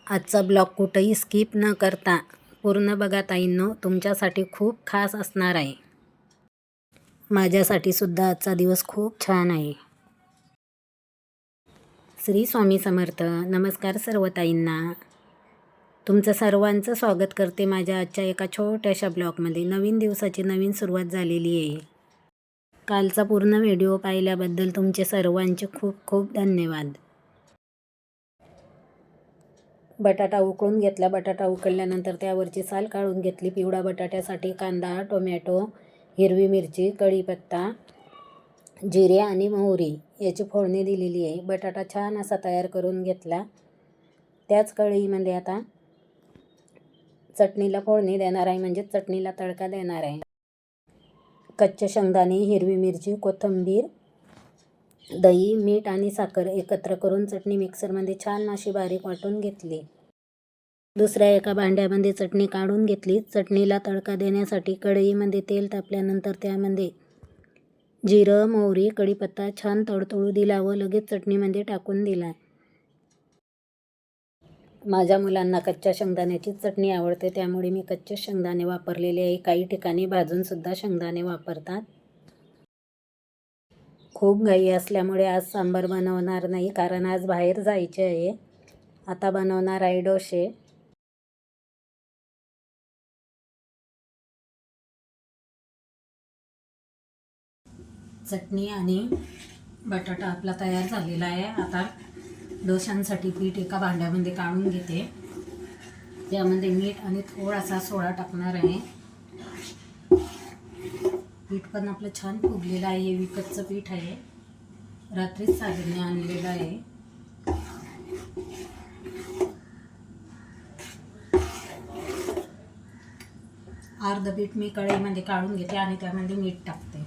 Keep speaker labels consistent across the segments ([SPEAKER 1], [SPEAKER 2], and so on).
[SPEAKER 1] आजचा ब्लॉग कुठंही स्किप न करता पूर्ण बघा ताईंनो, तुमच्यासाठी खूप खास असणार आहे. माझ्यासाठी सुद्धा आजचा दिवस खूप छान आहे. श्री स्वामी समर्थ. नमस्कार सर्व ताईंना. तुमचं सर्वांचं स्वागत करते माझ्या आजच्या एका छोट्याशा ब्लॉगमध्ये. नवीन दिवसाची नवीन सुरुवात झालेली आहे. कालचा पूर्ण व्हिडिओ पाहिल्याबद्दल तुमचे सर्वांचे खूप खूप धन्यवाद. बटाटा उकळून घेतला. बटाटा उकळल्यानंतर त्यावरची साल काढून घेतली. पिवळा बटाट्यासाठी कांदा, टोमॅटो, हिरवी मिरची, कढीपत्ता, जिरे आणि मोहरी याची फोडणी दिलेली आहे. बटाटा छान असा तयार करून घेतला. त्याच कढईमध्ये आता चटणीला फोडणी देणार आहे, म्हणजे चटणीला तडका देणार आहे. कच्चे शेंगदाणे, हिरवी मिरची, कोथिंबीर, दही, मीठ आणि साखर एकत्र करून चटणी मिक्सरमध्ये छान अशी बारीक वाटून घेतली. दुसऱ्या एका भांड्यामध्ये चटणी काढून घेतली. चटणीला तडका देण्यासाठी कढईमध्ये तेल तापल्यानंतर त्यामध्ये जिरं, मोहरी, कढीपत्ता छान तडतडू दिला व लगेच चटणीमध्ये टाकून दिला. माझ्या मुलांना कच्च्या शेंगदाण्याची चटणी आवडते, त्यामुळे मी कच्चे शेंगदाणे वापरलेले आहे. काही ठिकाणी भाजून सुद्धा शेंगदाणे वापरतात. खूप घाई असल्यामुळे आज सांबार बनवणार नाही, कारण आज बाहेर जायचे आहे. आता बनवणार आहे डोसे. चटणी आणि बटाटा आपला तयार झालेला आहे. आता डोशांसाठी पीठ एका भांड्यामध्ये काढून घेते. त्यामध्ये मीठ आणि थोडासा सोडा टाकणार आहे. पीठ पण आपलं छान फुगलेलं आहे. हे विकतचं पीठ आहे, रात्रीच सागरने आणलेलं आहे. अर्ध पीठ मी कढईमध्ये काढून घेते आणि त्यामध्ये मीठ टाकते.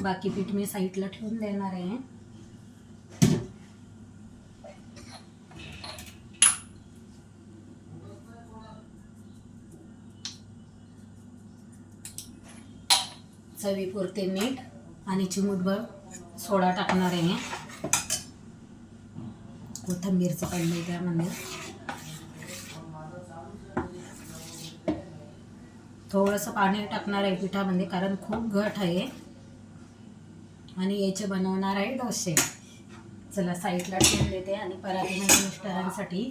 [SPEAKER 1] बाकी पीठ मी साईडला ठेवून देणार आहे. चवीपुरते मीठ आणि चिमूटभर सोडा टाकणार आहे. कोथिंबीरचं काढलंय त्यामध्ये. थोडंसं पाणी टाकणार आहे पिठामध्ये, कारण खूप घट आहे आणि याचे बनवणार आहे डोसे. चला साईडला ठेवून देते आणि परातीमध्ये मिस्टरांसाठी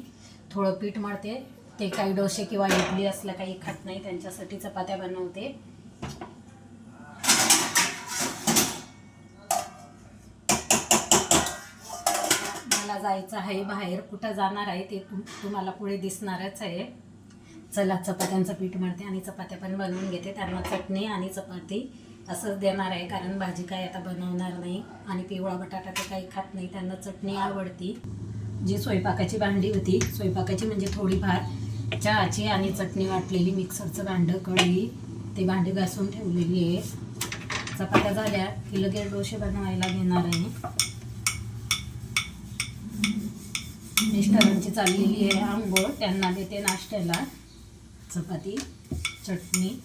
[SPEAKER 1] थोडं पीठ मळते. ते काही डोसे किंवा इडली असल्या काही खात नाही, त्यांच्यासाठी चपात्या बनवते. मला जायचं आहे बाहेर. कुठं जाणार आहे ते तुम्हाला पुढे दिसणारच आहे. चला चपात्यांचं पीठ मळते आणि चपात्या पण बनवून घेते. त्यांना चटणी आणि चपाती असंच देणार आहे, कारण भाजी काय आता बनवणार नाही आणि पिवळा बटाटा ते काही खात नाही, त्यांना चटणी आवडती. जी स्वयंपाकाची भांडी होती, स्वयंपाकाची म्हणजे थोडीफार चहाची आणि चटणी वाटलेली, मिक्सरचं भांडं, कढई, ते भांडी घासून ठेवलेली आहे. चपात्या झाल्या की लगेच डोसे बनवायला घेणार आहे. मिस्टरांची चाललेली आहे आंघोळ, त्यांना देते नाश्त्याला चपाती, चटणी.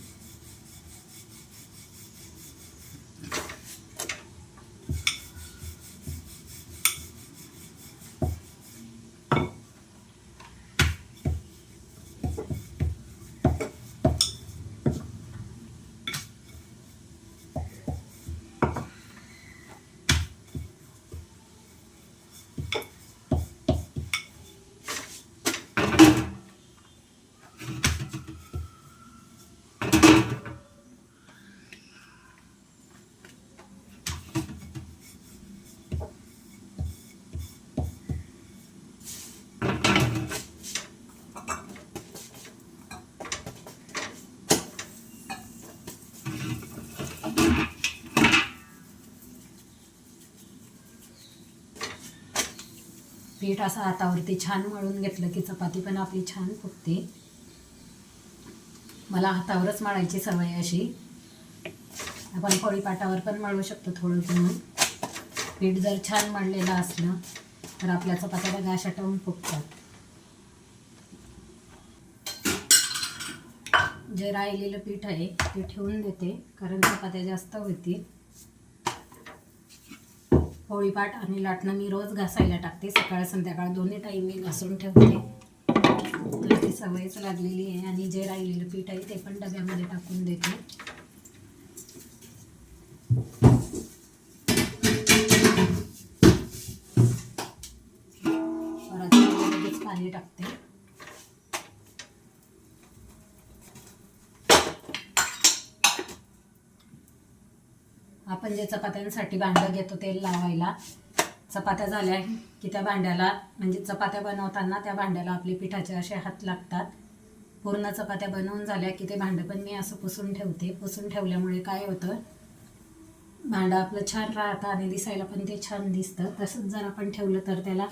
[SPEAKER 1] पीठ असं हातावरती छान मळून घेतलं की चपाती पण आपली छान फुगते. मला हातावरच मळायची सवय अशी. आपण पोळीपाटावर पण मळू शकतो थोडं थोडं. पीठ जर छान मळलेलं असलं तर आपल्या चपात्या बघा अशा टवून फुगतात. जे राहिलेलं पीठ आहे ते ठेवून देते, कारण चपात्या जास्त होतील. पोळीपाट आणि लाटणं मी रोज घासायला टाकते, सकाळ संध्याकाळ दोन्ही टाईम मी घासून ठेवते. तर ती सवयच लागलेली आहे. आणि जे राहिलेलं पीठ आहे ते पण डब्यामध्ये टाकून देते. परत लगेच पाणी टाकते. आपण जे चपात्यांसाठी भांडं घेतो तेल लावायला, चपात्या झाल्या की त्या भांड्याला, म्हणजे चपात्या बनवताना त्या भांड्याला आपले पिठाचे असे हात लागतात. पूर्ण चपात्या बनवून झाल्या की ते भांडं पण मी असं पुसून ठेवते. पुसून ठेवल्यामुळे काय होतं, भांडं आपलं छान राहतं आणि दिसायला पण ते छान दिसतं. तसंच जर आपण ठेवलं तर त्याला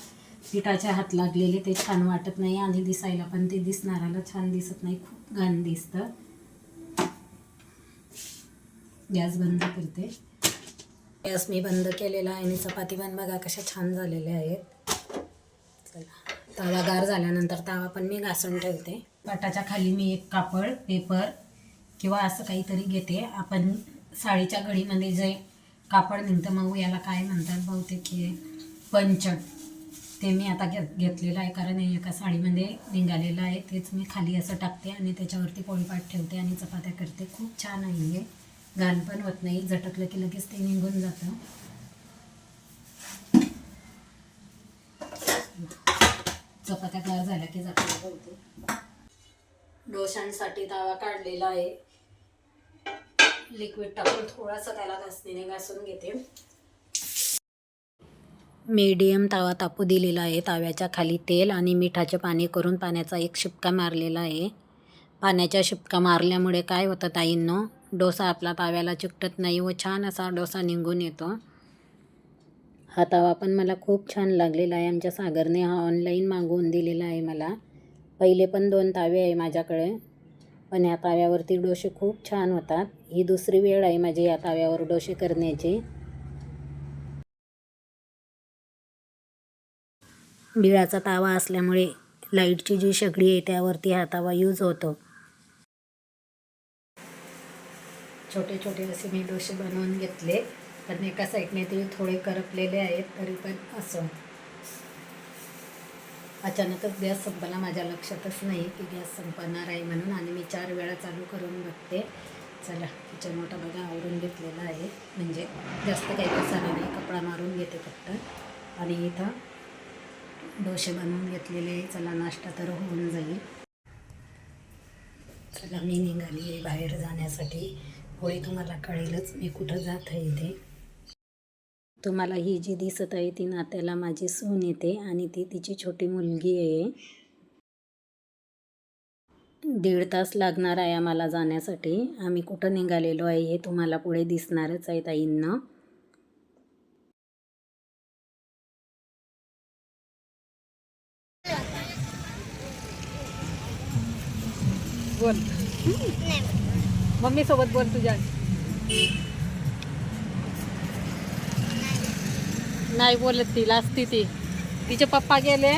[SPEAKER 1] पिठाचे हात लागलेले ते छान वाटत नाही आणि दिसायला पण ते दिसणाऱ्याला छान दिसत नाही, खूप घाण दिसतं. गॅस बंद करते. गॅस मी बंद केलेला आहे आणि चपाती पण बघा कशा छान झालेल्या आहेत. चला, तवा गार झाल्यानंतर तवा पण मी घासून ठेवते. पाटाच्या खाली मी एक कापड, पेपर किंवा असं काहीतरी घेते. आपण साडीच्या घडीमध्ये जे कापड निघतं, मग याला काय म्हणतात बहुतेक, हे पंचट, ते मी आता घेतलेलं आहे. कारण हे एका साडीमध्ये निघालेलं आहे. तेच मी खाली असं टाकते आणि त्याच्यावरती पोळीपाट ठेवते आणि चपात्या करते. खूप छान आहे हे, घाण पण होत नाही, झटकलं की लगेच ते निघून जातं. चपात्या गार झाल्या की झाकण ठेवते. डोशांसाठी तवा काढलेला आहे. लिक्विड टाकून थोडासा त्याला घासणीने घासून घेते. मीडियम तवा तापू दिलेला आहे. तव्याच्या खाली तेल आणि मिठाचे पाणी करून पाण्याचा एक शिपका मारलेला आहे. पाण्याच्या शिपका मारल्यामुळे काय होतं ताईंनो, डोसा आपला तव्याला चिकटत नाही व छान असा डोसा निघून येतो. हा तवा पण मला खूप छान लागलेला आहे. आमच्या सागरने हा ऑनलाईन मागवून दिलेला आहे मला. पहिले पण 2 तावे आहे माझ्याकडे, पण या ताव्यावरती डोसे खूप छान होतात. ही दुसरी वेळ आहे माझी या ताव्यावर डोसे करण्याची. बिळाचा तावा असल्यामुळे लाईटची जी शेगडी आहे त्यावरती हा तवा यूज होतो. छोटे छोटे असे मी डोसे बनवून घेतले, पण एका साईडने ते थोडे करपलेले आहेत. तरी पण असं अचानकच गॅस संपला, माझ्या लक्षातच नाही की गॅस संपणार आहे म्हणून, आणि मी 4 वेळा चालू करून बघते. चला, किचन मोठा बघा आवरून घेतलेला आहे, म्हणजे जास्त काही पसारा नाही, कपडा मारून घेते फक्त. आणि इथं डोसे बनवून घेतलेले आहे. चला, नाश्ता तर होऊन जाईल. चला, मी निघाली आहे बाहेर जाण्यासाठी. पुढे तुम्हाला कळेलच मी कुठं जात आहे ते. तुम्हाला ही जी दिसत आहे ती नात्याला माझी सून येते आणि ती तिची छोटी मुलगी आहे. 1.5 तास लागणार आहे आम्हाला जाण्यासाठी. आम्ही कुठं निघालेलो आहे हे तुम्हाला पुढे दिसणारच आहे ताईंना. बोल मम्मी सोबत बोल तुझ्या. नाही बोलत ती, लाजती ती. तिचे पप्पा गेले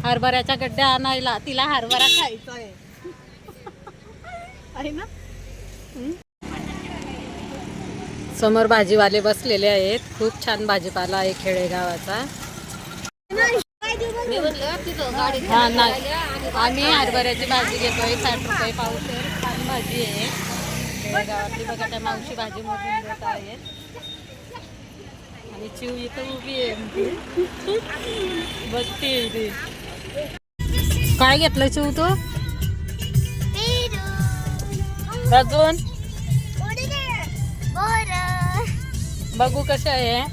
[SPEAKER 1] हरभऱ्याच्या गड्ड्या आणायला, तिला हरभरा खायचा आहे ना. समोर भाजीवाले बसलेले आहेत. खूप छान भाजीपाला आहे खेडेगावाचा. हा नाही, आम्ही हरभऱ्याची भाजी घेतोय 60 रुपये पावशेर. छान भाजी आहे खेडेगावातली. बघा त्या मावशी भाजी मोजून देत आहेत आणि चिव इथं उभी आहे, बघते ती. काय घेतलं चिव तू? अजून बघू कशा आहे.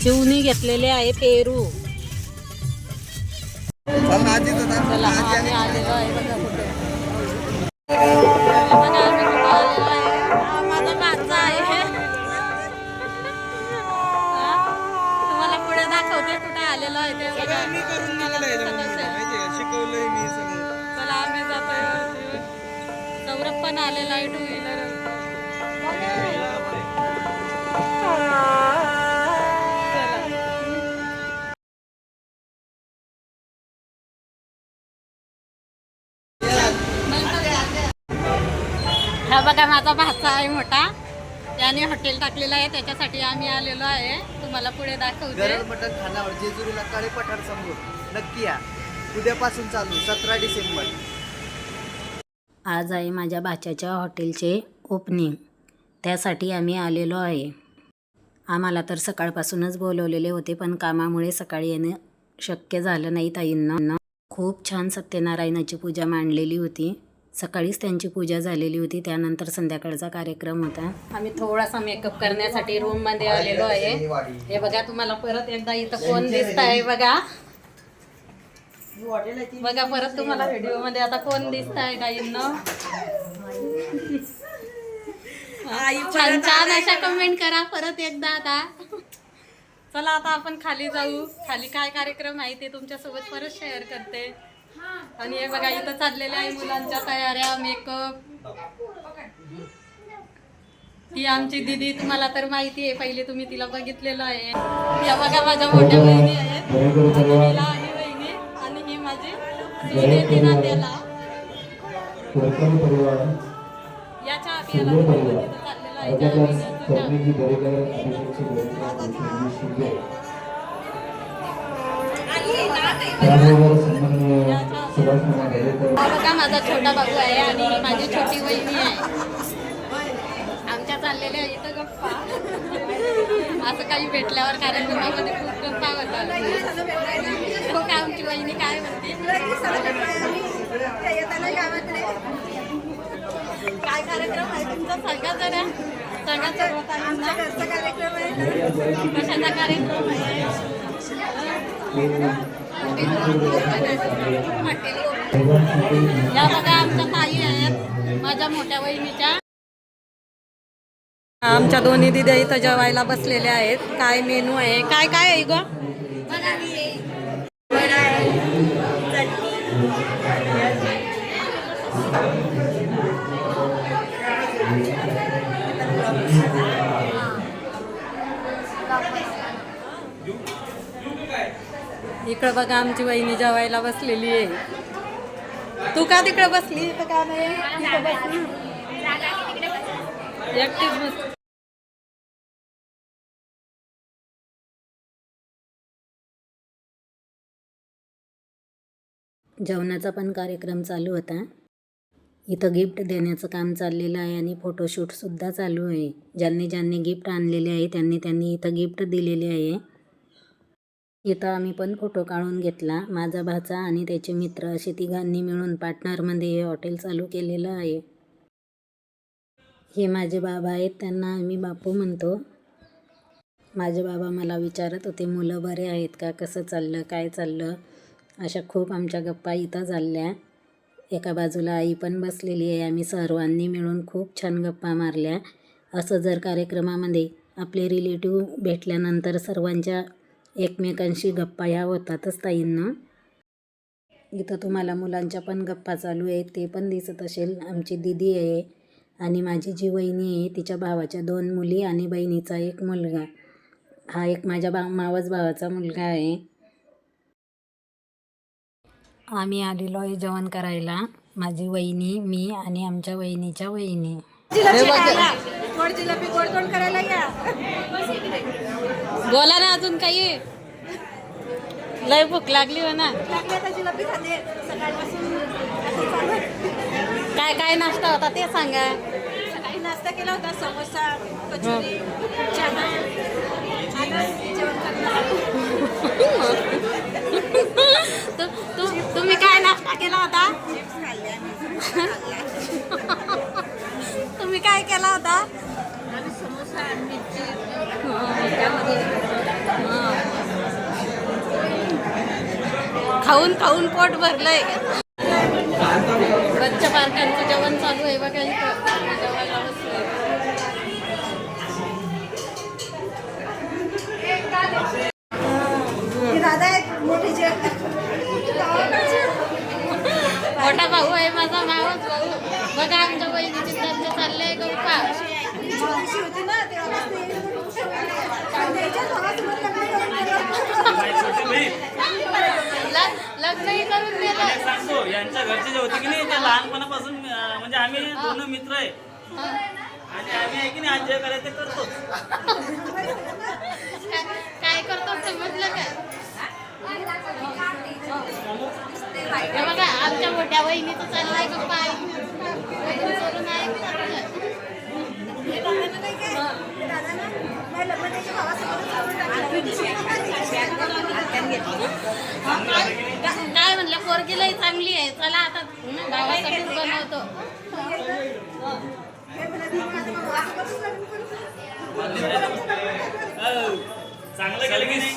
[SPEAKER 1] चिवनी घेतलेले आहे पेरू. चला, आम्ही आलेलो आहे बघा कुठे. बघा आम्ही कुठे आलेलो आहे. हा माझा भाचा आहे. तुम्हाला पुढे दाखवते कुठे आलेलो आहे ते. चला, आम्ही जातोय. सौरभ पण आलेला आहे 2 व्हीलर. बघा माझा भाचा आहे मोठा, त्याने हॉटेल टाकलेलं आहे, त्याच्यासाठी आम्ही आलेलो आहे. तुम्हाला पुढे दाखवते.
[SPEAKER 2] गरज मटण खानावर जेजुरीला काळे पठार समोर नक्की या. उद्यापासून चालू 17 डिसेंबर.
[SPEAKER 1] आज आहे माझ्या भाच्याच्या हॉटेलचे ओपनिंग, त्यासाठी आम्ही आलेलो आहे. आम्हाला तर सकाळपासूनच बोलवलेले होते, पण कामामुळे सकाळी येणं शक्य झालं नाही ताईंना. खूप छान सत्यनारायणाची पूजा मांडलेली होती. सकाळीच त्यांची पूजा झालेली होती, त्यानंतर संध्याकाळचा कार्यक्रम होता. आम्ही थोडासा मेकअप करण्यासाठी रूममध्ये आलेलो आहे. हे बघा, तुम्हाला परत एकदा इथं कोण दिसत आहे बघा. बघा परत तुम्हाला व्हिडिओमध्ये आता कोण दिसत आहे ताईंना. छान छान अशा कमेंट करा परत एकदा. आता चला, आता आपण खाली जाऊ. खाली काय कार्यक्रम आहे ते तुमच्यासोबत परत शेअर करते. आणि हे बघा, इथं चाललेल्या आहे मुलांच्या तयाऱ्या, मेकअप. ती आमची दीदी, तुम्हाला तर माहिती आहे, पहिले तुम्ही तिला बघितलेलं आहे. या बघा माझ्या मोठ्या बहिणी आहेत, ही लहान बहिणी, आणि ही माझी सून येते ना त्याला. याच्या आधी याला तिथं चाललेलं आहे बघा, माझा छोटा बाबू आहे आणि ही माझी छोटी वहिनी आहे. आमच्या चाललेल्या इथं गप्पा. असं काही भेटल्यावर कार्यक्रमामध्ये खूप गप्पा होतात. खूप आमची वहिनी काय म्हणते, काय कार्यक्रम आहे तुमचा सांगा जरा. सांगा सर्वतांना कशाचा कार्यक्रम आहे. या बघा आमच्या ताई आहेत, माझ्या मोठ्या वहिनीच्या. आमच्या दोन्ही दिद्या इथं जेवायला बसलेल्या आहेत. काय मेनू आहे, काय काय आहे ग. इकडं बघा आमची वहिनी जेवायला बसलेली आहे. तू का तिकडे बसली, इथं का नाही इथं बसली, एकटीच बस. जेवणाचा पण कार्यक्रम चालू होता. इथं गिफ्ट देण्याचं काम चाललेलं आहे आणि फोटोशूटसुद्धा चालू आहे. ज्यांनी ज्यांनी गिफ्ट आणलेले आहे त्यांनी इथं गिफ्ट दिलेले आहे. इथं आम्ही पण फोटो काढून घेतला. माझा भाचा आणि त्याचे मित्र असे तिघांनी मिळून पार्टनरमध्ये हे हॉटेल चालू केलेलं आहे. हे माझे बाबा आहेत, त्यांना आम्ही बापू म्हणतो. माझे बाबा मला विचारत होते, मुलं बरे आहेत का, कसं चाललं, काय चाललं. अशा खूप आमच्या गप्पा इथं झाल्या. एका बाजूला आई पण बसलेली आहे. आम्ही सर्वांनी मिळून खूप छान गप्पा मारल्या. असं जर कार्यक्रमामध्ये आपले रिलेटिव्ह भेटल्यानंतर सर्वांच्या एकमेकांशी गप्पा ह्या होतातच ताईंना. इथं तुम्हाला मुलांच्या पण गप्पा चालू आहेत, ते पण दिसत असेल. आमची दीदी आहे आणि माझी जी वहिनी आहे तिच्या भावाच्या 2 मुली आणि बहिणीचा 1 मुलगा. हा एक माझ्या मावस भावाचा मुलगा आहे. आम्ही आलेलो आहे जेवण करायला, माझी वहिनी, मी आणि आमच्या वहिनीच्या वहिनी. बोला ना, अजून काही. लय भूक लागली हो ना. काय काय नाश्ता होता ते सांगा.
[SPEAKER 3] सकाळी नाश्ता केला होता, समोसा, कचोरी, चहा.
[SPEAKER 1] तुम्ही काय नाश्ता केला होता. तुम्ही काय केला होता.
[SPEAKER 3] समोसा, मिरची.
[SPEAKER 1] खाऊन खाऊन पोट भरलंय. बच्चा पार्कांचं जेवण चालू आहे बघा इथं. जेवायला बसलोय. मोठा भाऊ आहे माझा, मावस भाऊ. बघा आमच्या बहिणीची त्यांचे चाललंय गप्पा. लग्नही करून दिलं.
[SPEAKER 4] सांगतो, यांच्या घरचे जे होते की नाही ते लहानपणापासून, म्हणजे आम्ही 2 मित्र आहे, आणि आम्ही आहे की नाही एन्जॉय करायचं करतोच.
[SPEAKER 3] काय करतो समजलं का? हे बघा आमच्या मोठ्या वहिनीचं चाललंय गप्पा करून काय म्हणलं पोरगीलाही चांगली आहे चला आता भावासाठी बनवतो.
[SPEAKER 4] चांगलं केलं की नाही?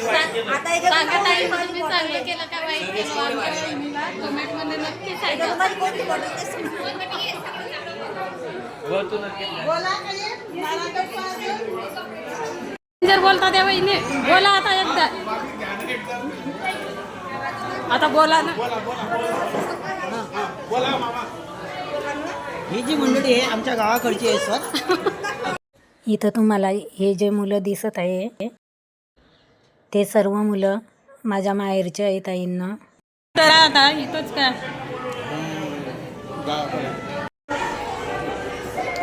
[SPEAKER 3] सांगा ताई तुम्ही चांगलं केलं का वाईट केलं आमच्या वहिनीला कमेंट मध्ये नक्की सांगा. जर बोलता त्या वहिनी बोला आता एकदा आता बोला ना.
[SPEAKER 5] ही जी मंडळी आहे आमच्या गावाकडची आहे सर.
[SPEAKER 1] इथं तुम्हाला हे जे मुलं दिसत आहे ते सर्व मुलं माझ्या माहेरचे आहेत ताईंना.
[SPEAKER 3] तर आता इथंच काय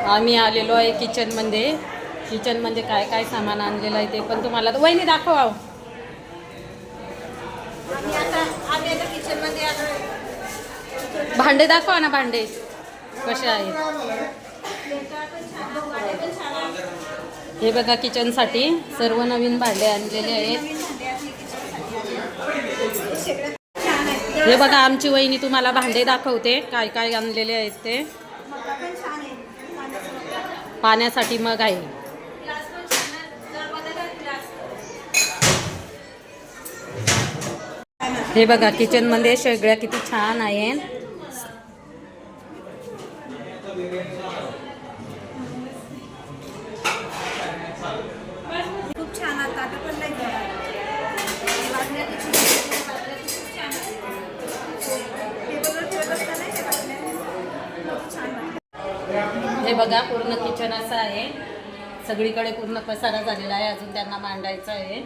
[SPEAKER 3] आम्ही आलेलो आहे किचनमध्ये. किचनमध्ये काय काय सामान आणलेलं आहे ते पण तुम्हाला वहिनी दाखवा. आम्ही आता किचनमध्ये आलो. भांडे दाखवा ना भांडे कसे आहेत. हे बघा किचनसाठी सर्व नवीन भांडे आणलेले आहेत. हे बघा आमची वहिनी तुम्हाला भांडे दाखवते काय काय आणलेले आहेत ते. पाण्यासाठी मग आहे. हे बघा किचनमध्ये सगळ्या किती छान आहे. खूप छान आता पण नाही हे बघा पूर्ण किचन असं आहे. सगळीकडे पूर्ण पसारा झालेला आहे. अजून त्यांना मांडायचं आहे.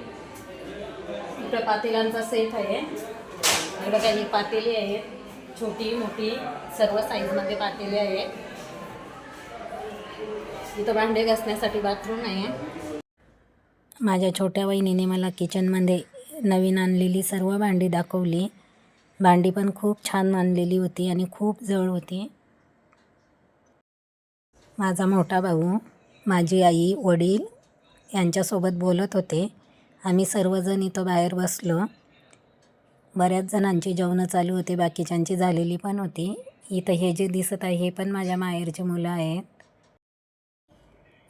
[SPEAKER 3] इकडे पातेलांचा सेट आहे. हे बघा ही पातेली आहे छोटी मोठी सर्व साईजमध्ये पातेली आहे. इथं भांडे घासण्यासाठी बाथरूम आहे.
[SPEAKER 1] माझ्या छोट्या वहिनीने मला किचनमध्ये नवीन आणलेली सर्व भांडी दाखवली. भांडी पण खूप छान आणलेली होती आणि खूप जवळ होती. माझा मोठा भाऊ, माझी आई, वडील यांच्यासोबत बोलत होते. आम्ही सर्वजण इथं बाहेर बसलो. बऱ्याच जणांची जेवणं चालू होते, बाकीच्यांची झालेली पण होती. इथं हे जे दिसत आहे हे पण माझ्या माहेरची मुलं आहेत.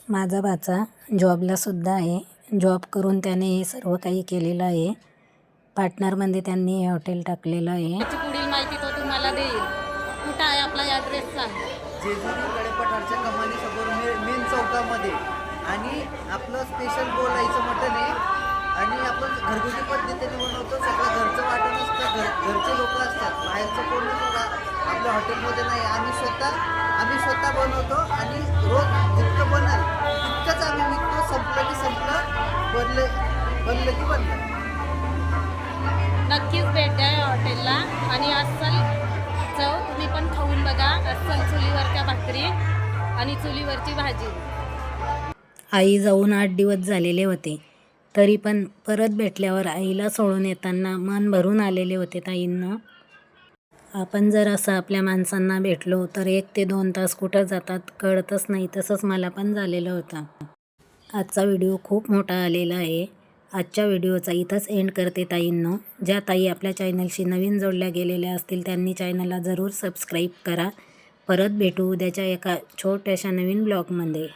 [SPEAKER 1] माझा भाचा जॉबलासुद्धा आहे. जॉब करून त्याने हे सर्व काही केलेलं आहे. पार्टनरमध्ये त्यांनी हे हॉटेल टाकलेलं आहे.
[SPEAKER 3] त्याची पुढील माहिती तो तुम्हाला देईल. कुठं आहे आपला ॲड्रेस सांग.
[SPEAKER 2] जेजुरी कडेपठारच्या कमानी समोर मेन चौकामध्ये. आणि आपलं स्पेशल बोलायचं मटण आहे. आणि आपण घरगुती पद्धतीने बनवतो. सगळं घरचं वाटण असतं. घरचे लोक असतात. बाहेरचं कोण आपल्या हॉटेलमध्ये नाही. आम्ही स्वतः बनवतो. आणि रोज जितकं बनाल तितकंच आम्ही विकतो. संपलं की संपलं, बनलं की बनलं.
[SPEAKER 3] नक्कीच भेट द्या या हॉटेलला. आणि अस्सल चव तुम्ही पण खाऊन बघा. अस्सल चुलीवरच्या भाकरी आणि चुलीवरची भाजी.
[SPEAKER 1] आई जाऊन 8 दिवस झालेले होते. तरी पण परत भेटल्यावर आईला सोडून येताना मन भरून आलेले होते ताईंना. आपण जर असं आपल्या माणसांना भेटलो तर 1 ते 2 तास कुठं जातात कळतच नाही. तसंच मला पण झालेलं होतं. आजचा व्हिडिओ खूप मोठा आलेला आहे. आजच्या व्हिडिओचा इथंच एंड करते ताईंनो. ज्या ताई आपल्या चॅनलशी नवीन जोडल्या गेलेल्या असतील त्यांनी चॅनलला जरूर सबस्क्राईब करा. परत भेटू उद्याच्या एका छोट्याशा नवीन ब्लॉगमध्ये.